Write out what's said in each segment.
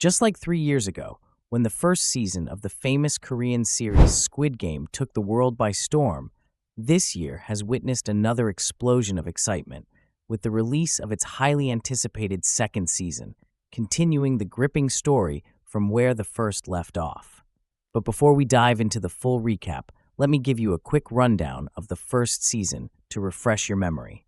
Just like 3 years ago, when the first season of the famous Korean series Squid Game took the world by storm, this year has witnessed another explosion of excitement with the release of its highly anticipated second season, continuing the gripping story from where the first left off. But before we dive into the full recap, let me give you a quick rundown of the first season to refresh your memory.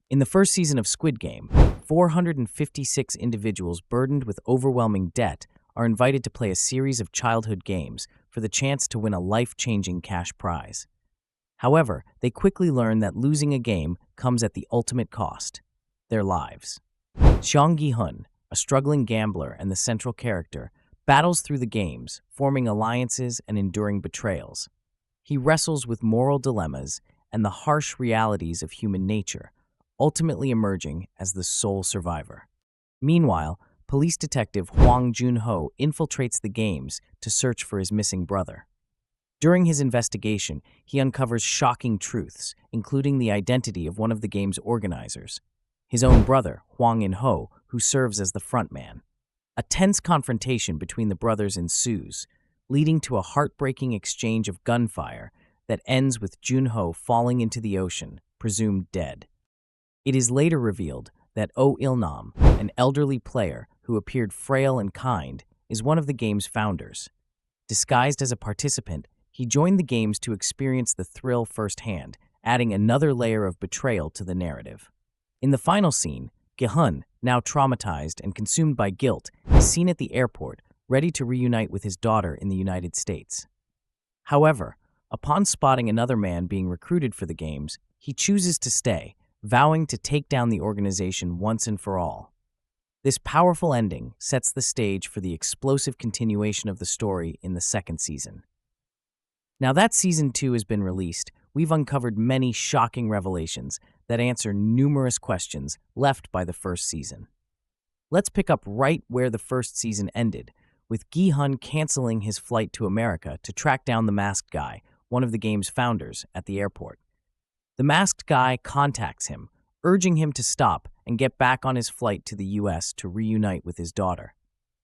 In the first season of Squid Game, 456 individuals burdened with overwhelming debt are invited to play a series of childhood games for the chance to win a life-changing cash prize. However, they quickly learn that losing a game comes at the ultimate cost: their lives. Seong Gi-hun, a struggling gambler and the central character, battles through the games, forming alliances and enduring betrayals. He wrestles with moral dilemmas and the harsh realities of human nature, ultimately emerging as the sole survivor. Meanwhile, police detective Hwang Jun-ho infiltrates the games to search for his missing brother. During his investigation, he uncovers shocking truths, including the identity of one of the game's organizers, his own brother, Hwang In-ho, who serves as the frontman. A tense confrontation between the brothers ensues, leading to a heartbreaking exchange of gunfire that ends with Jun-ho falling into the ocean, presumed dead. It is later revealed that Oh Il-nam, an elderly player who appeared frail and kind, is one of the game's founders. Disguised as a participant, he joined the games to experience the thrill firsthand, adding another layer of betrayal to the narrative. In the final scene, Gi-hun, now traumatized and consumed by guilt, is seen at the airport, ready to reunite with his daughter in the United States. However, upon spotting another man being recruited for the games, he chooses to stay, vowing to take down the organization once and for all. This powerful ending sets the stage for the explosive continuation of the story in the second season. Now that Season 2 has been released, we've uncovered many shocking revelations that answer numerous questions left by the first season. Let's pick up right where the first season ended, with Gi-hun canceling his flight to America to track down the masked guy, one of the game's founders, at the airport. The masked guy contacts him, urging him to stop and get back on his flight to the US to reunite with his daughter.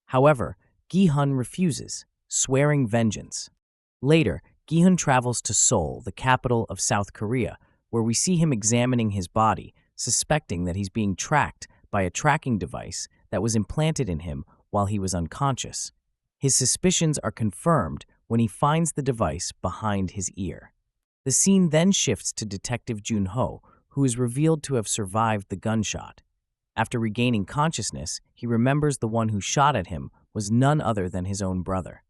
However, Gi-hun refuses, swearing vengeance. Later, Gi-hun travels to Seoul, the capital of South Korea, where we see him examining his body, suspecting that he's being tracked by a tracking device that was implanted in him while he was unconscious. His suspicions are confirmed when he finds the device behind his ear. The scene then shifts to Detective Jun-ho, who is revealed to have survived the gunshot. After regaining consciousness, he remembers the one who shot at him was none other than his own brother.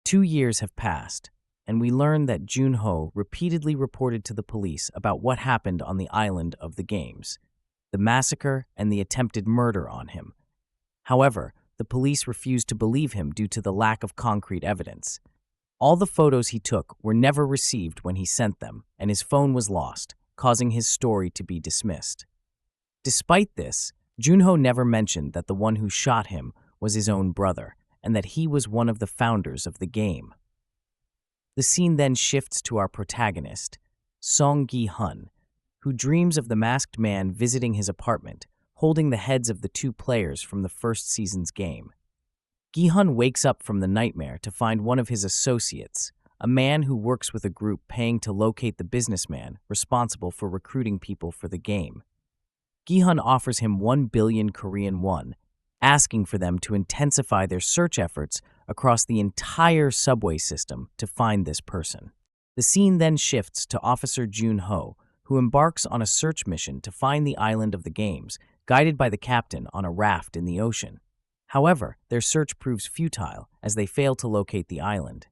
2 years have passed, and we learn that Jun-ho repeatedly reported to the police about what happened on the island of the games, the massacre and the attempted murder on him. However, the police refused to believe him due to the lack of concrete evidence. All the photos he took were never received when he sent them, and his phone was lost, causing his story to be dismissed. Despite this, Jun-ho never mentioned that the one who shot him was his own brother, and that he was one of the founders of the game. The scene then shifts to our protagonist, Seong Gi-hun, who dreams of the masked man visiting his apartment, holding the heads of the two players from the first season's game. Gi-hun wakes up from the nightmare to find one of his associates, a man who works with a group paying to locate the businessman responsible for recruiting people for the game. Gi-hun offers him 1 billion Korean won, asking for them to intensify their search efforts across the entire subway system to find this person. The scene then shifts to Officer Jun-ho, who embarks on a search mission to find the island of the games, guided by the captain on a raft in the ocean. However, their search proves futile as they fail to locate the island.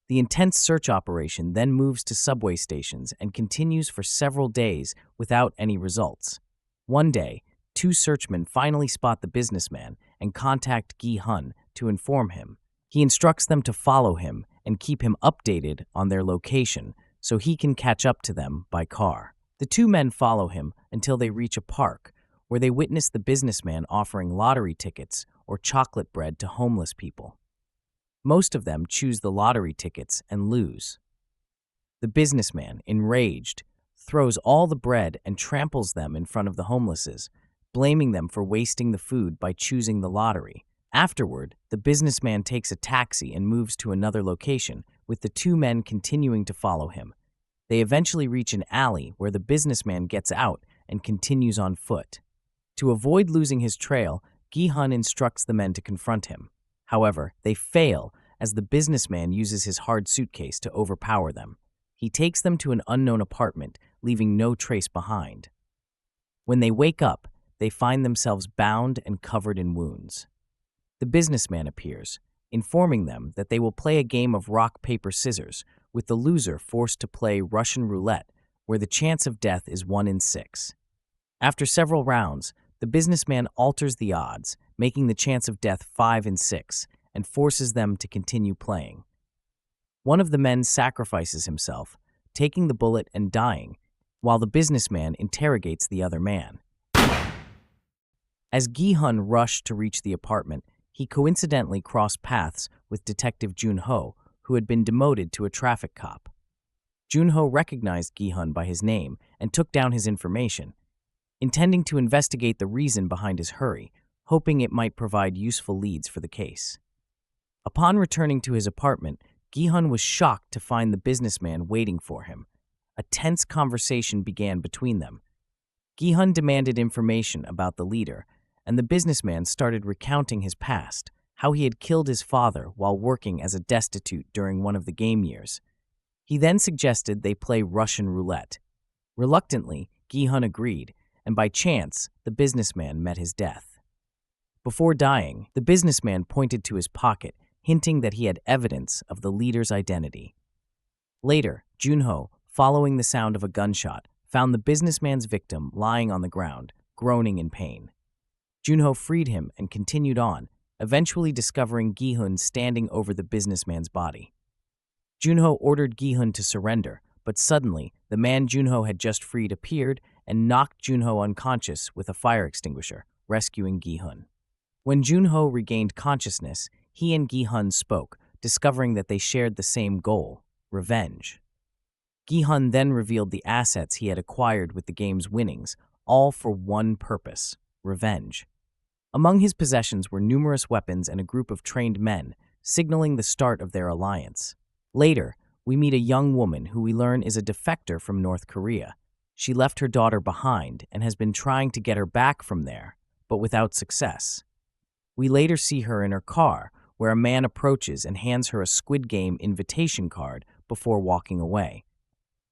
The intense search operation then moves to subway stations and continues for several days without any results. One day, 2 searchmen finally spot the businessman and contact Gi-hun to inform him. He instructs them to follow him and keep him updated on their location so he can catch up to them by car. The 2 men follow him until they reach a park, where they witness the businessman offering lottery tickets or chocolate bread to homeless people. Most of them choose the lottery tickets and lose. The businessman, enraged, throws all the bread and tramples them in front of the homelesses, blaming them for wasting the food by choosing the lottery. Afterward, the businessman takes a taxi and moves to another location, with the two men continuing to follow him. They eventually reach an alley where the businessman gets out and continues on foot. To avoid losing his trail, Gi-hun instructs the men to confront him. However, they fail as the businessman uses his hard suitcase to overpower them. He takes them to an unknown apartment, leaving no trace behind. When they wake up, they find themselves bound and covered in wounds. The businessman appears, informing them that they will play a game of rock, paper, scissors, with the loser forced to play Russian roulette, where the chance of death is 1 in 6. After several rounds, the businessman alters the odds, making the chance of death 5 in 6, and forces them to continue playing. One of the men sacrifices himself, taking the bullet and dying, while the businessman interrogates the other man. As Gi-hun rushed to reach the apartment, he coincidentally crossed paths with Detective Jun-ho, who had been demoted to a traffic cop. Jun-ho recognized Gi-hun by his name and took down his information, intending to investigate the reason behind his hurry, hoping it might provide useful leads for the case. Upon returning to his apartment, Gi-hun was shocked to find the businessman waiting for him. A tense conversation began between them. Gi-hun demanded information about the leader, and the businessman started recounting his past, how he had killed his father while working as a destitute during one of the game years. He then suggested they play Russian roulette. Reluctantly, Gi-hun agreed, and by chance, the businessman met his death. Before dying, the businessman pointed to his pocket, hinting that he had evidence of the leader's identity. Later, Jun-ho, following the sound of a gunshot, found the businessman's victim lying on the ground, groaning in pain. Jun-ho freed him and continued on, eventually discovering Gi-hun standing over the businessman's body. Jun-ho ordered Gi-hun to surrender, but suddenly, the man Jun-ho had just freed appeared and knocked Jun-ho unconscious with a fire extinguisher, rescuing Gi-hun. When Jun-ho regained consciousness, he and Gi-hun spoke, discovering that they shared the same goal, revenge. Gi-hun then revealed the assets he had acquired with the game's winnings, all for one purpose, revenge. Among his possessions were numerous weapons and a group of trained men, signaling the start of their alliance. Later, we meet a young woman who we learn is a defector from North Korea. She left her daughter behind and has been trying to get her back from there, but without success. We later see her in her car, where a man approaches and hands her a Squid Game invitation card before walking away.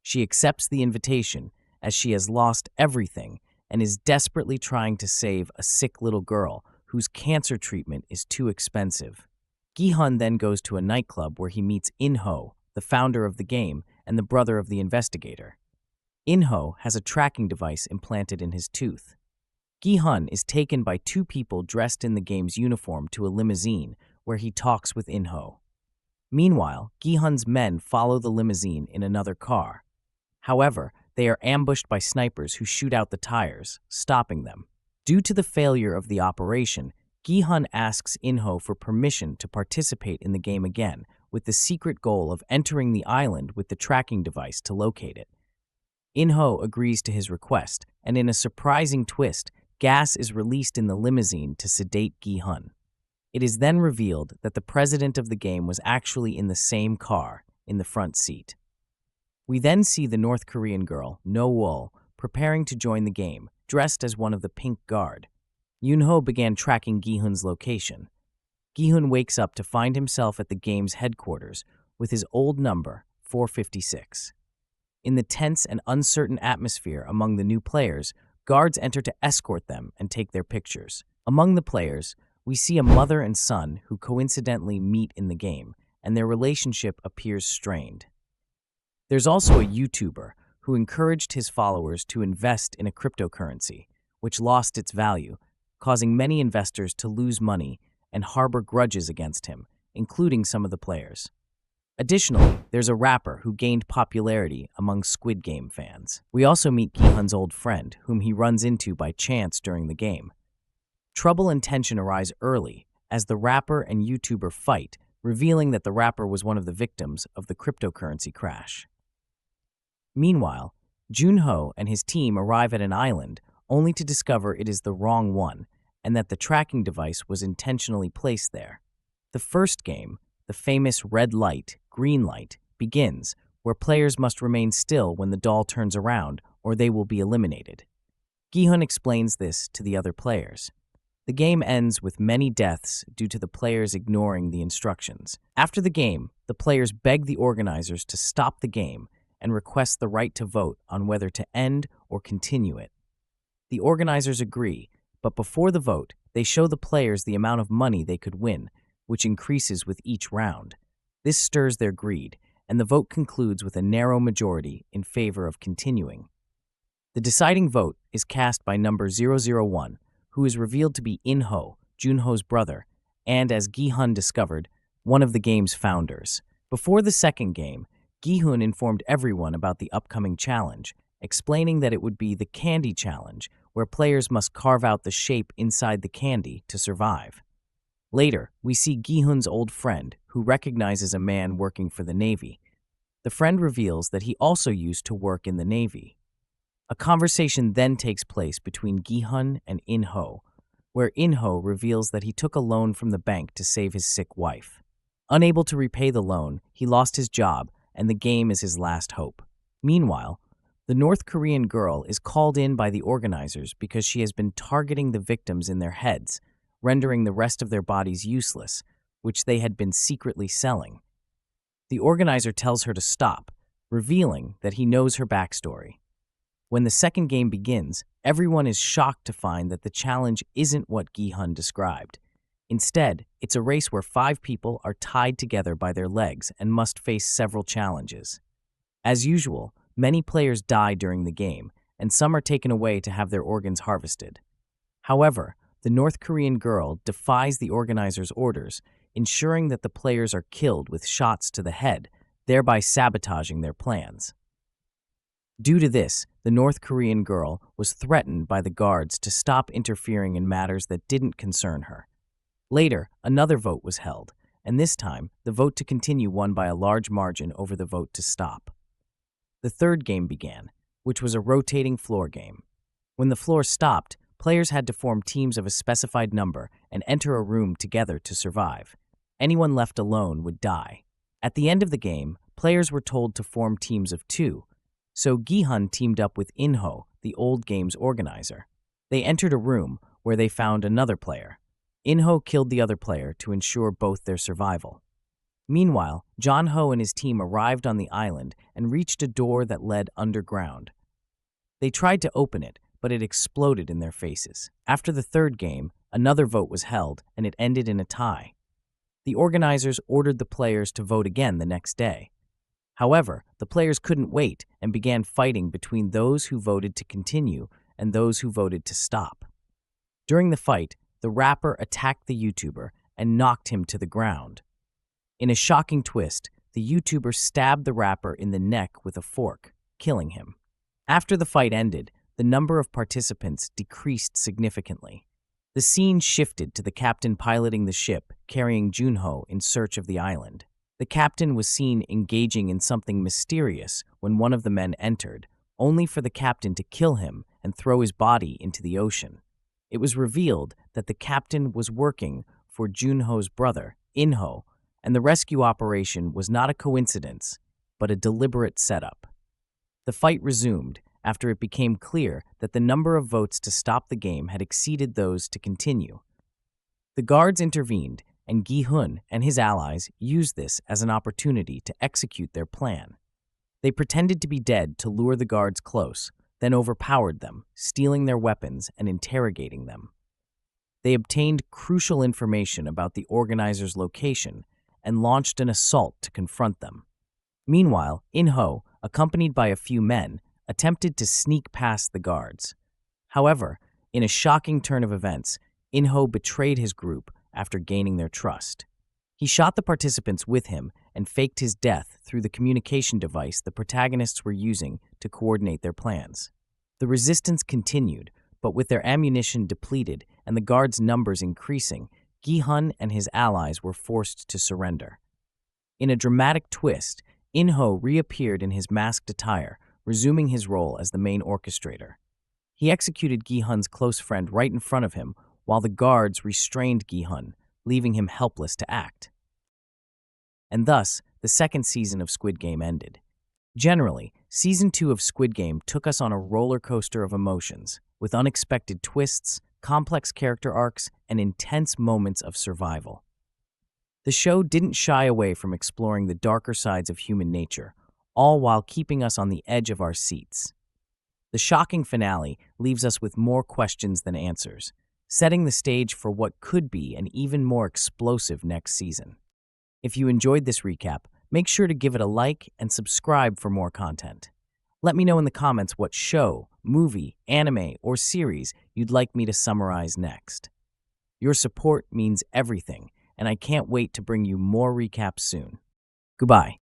She accepts the invitation, as she has lost everything and is desperately trying to save a sick little girl whose cancer treatment is too expensive. Gi-hun then goes to a nightclub where he meets In-ho, the founder of the game and the brother of the investigator. In-ho has a tracking device implanted in his tooth. Gi-hun is taken by two people dressed in the game's uniform to a limousine where he talks with In-ho. Meanwhile, Gi-hun's men follow the limousine in another car. However, they are ambushed by snipers who shoot out the tires, stopping them. Due to the failure of the operation, Gi-hun asks In-ho for permission to participate in the game again, with the secret goal of entering the island with the tracking device to locate it. In-ho agrees to his request, and in a surprising twist, gas is released in the limousine to sedate Gi-hun. It is then revealed that the president of the game was actually in the same car, in the front seat. We then see the North Korean girl, No-wol, preparing to join the game, dressed as one of the Pink Guard. Yun-ho began tracking Gi-hun's location. Gi-hun wakes up to find himself at the game's headquarters, with his old number, 456. In the tense and uncertain atmosphere among the new players, guards enter to escort them and take their pictures. Among the players, we see a mother and son who coincidentally meet in the game, and their relationship appears strained. There's also a YouTuber who encouraged his followers to invest in a cryptocurrency, which lost its value, causing many investors to lose money and harbor grudges against him, including some of the players. Additionally, there's a rapper who gained popularity among Squid Game fans. We also meet Gi-hun's old friend, whom he runs into by chance during the game. Trouble and tension arise early as the rapper and YouTuber fight, revealing that the rapper was one of the victims of the cryptocurrency crash. Meanwhile, Jun-ho and his team arrive at an island only to discover it is the wrong one, and that the tracking device was intentionally placed there. The first game, the famous red light, green light, begins, where players must remain still when the doll turns around or they will be eliminated. Gi-hun explains this to the other players. The game ends with many deaths due to the players ignoring the instructions. After the game, the players beg the organizers to stop the game and request the right to vote on whether to end or continue it. The organizers agree, but before the vote, they show the players the amount of money they could win, which increases with each round. This stirs their greed, and the vote concludes with a narrow majority in favor of continuing. The deciding vote is cast by number 001, who is revealed to be In-ho, Junho's brother, and, as Gi-hun discovered, one of the game's founders. Before the second game, Gi-hun informed everyone about the upcoming challenge, explaining that it would be the candy challenge, where players must carve out the shape inside the candy to survive. Later, we see Gi-hun's old friend, who recognizes a man working for the Navy. The friend reveals that he also used to work in the Navy. A conversation then takes place between Gi-hun and In-ho, where In-ho reveals that he took a loan from the bank to save his sick wife. Unable to repay the loan, he lost his job, and the game is his last hope. Meanwhile, the North Korean girl is called in by the organizers because she has been targeting the victims in their heads, rendering the rest of their bodies useless, which they had been secretly selling. The organizer tells her to stop, revealing that he knows her backstory. When the second game begins, everyone is shocked to find that the challenge isn't what Gi-hun described. Instead, it's a race where 5 people are tied together by their legs and must face several challenges. As usual, many players die during the game, and some are taken away to have their organs harvested. However, the North Korean girl defies the organizers' orders, ensuring that the players are killed with shots to the head, thereby sabotaging their plans. Due to this, the North Korean girl was threatened by the guards to stop interfering in matters that didn't concern her. Later, another vote was held, and this time, the vote to continue won by a large margin over the vote to stop. The third game began, which was a rotating floor game. When the floor stopped, players had to form teams of a specified number and enter a room together to survive. Anyone left alone would die. At the end of the game, players were told to form teams of 2, so Gi-hun teamed up with In-ho, the old game's organizer. They entered a room where they found another player. In-ho killed the other player to ensure both their survival. Meanwhile, John-ho and his team arrived on the island and reached a door that led underground. They tried to open it, but it exploded in their faces. After the third game, another vote was held, and it ended in a tie. The organizers ordered the players to vote again the next day. However, the players couldn't wait and began fighting between those who voted to continue and those who voted to stop. During the fight, the rapper attacked the YouTuber and knocked him to the ground. In a shocking twist, the YouTuber stabbed the rapper in the neck with a fork, killing him. After the fight ended, the number of participants decreased significantly. The scene shifted to the captain piloting the ship, carrying Junho in search of the island. The captain was seen engaging in something mysterious when one of the men entered, only for the captain to kill him and throw his body into the ocean. It was revealed that the captain was working for Junho's brother, In-ho, and the rescue operation was not a coincidence, but a deliberate setup. The fight resumed after it became clear that the number of votes to stop the game had exceeded those to continue. The guards intervened, and Gi-hun and his allies used this as an opportunity to execute their plan. They pretended to be dead to lure the guards close, then overpowered them, stealing their weapons and interrogating them. They obtained crucial information about the organizers' location and launched an assault to confront them. Meanwhile, In-ho, accompanied by a few men, attempted to sneak past the guards. However, in a shocking turn of events, In-ho betrayed his group after gaining their trust. He shot the participants with him and faked his death through the communication device the protagonists were using to coordinate their plans. The resistance continued, but with their ammunition depleted and the guards' numbers increasing, Gi-hun and his allies were forced to surrender. In a dramatic twist, In-ho reappeared in his masked attire, resuming his role as the main orchestrator. He executed Gi-hun's close friend right in front of him while the guards restrained Gi-hun, leaving him helpless to act. And thus, the second season of Squid Game ended. Generally, Season 2 of Squid Game took us on a roller coaster of emotions, with unexpected twists, complex character arcs, and intense moments of survival. The show didn't shy away from exploring the darker sides of human nature, all while keeping us on the edge of our seats. The shocking finale leaves us with more questions than answers, setting the stage for what could be an even more explosive next season. If you enjoyed this recap, make sure to give it a like and subscribe for more content. Let me know in the comments what show, movie, anime, or series you'd like me to summarize next. Your support means everything, and I can't wait to bring you more recaps soon. Goodbye.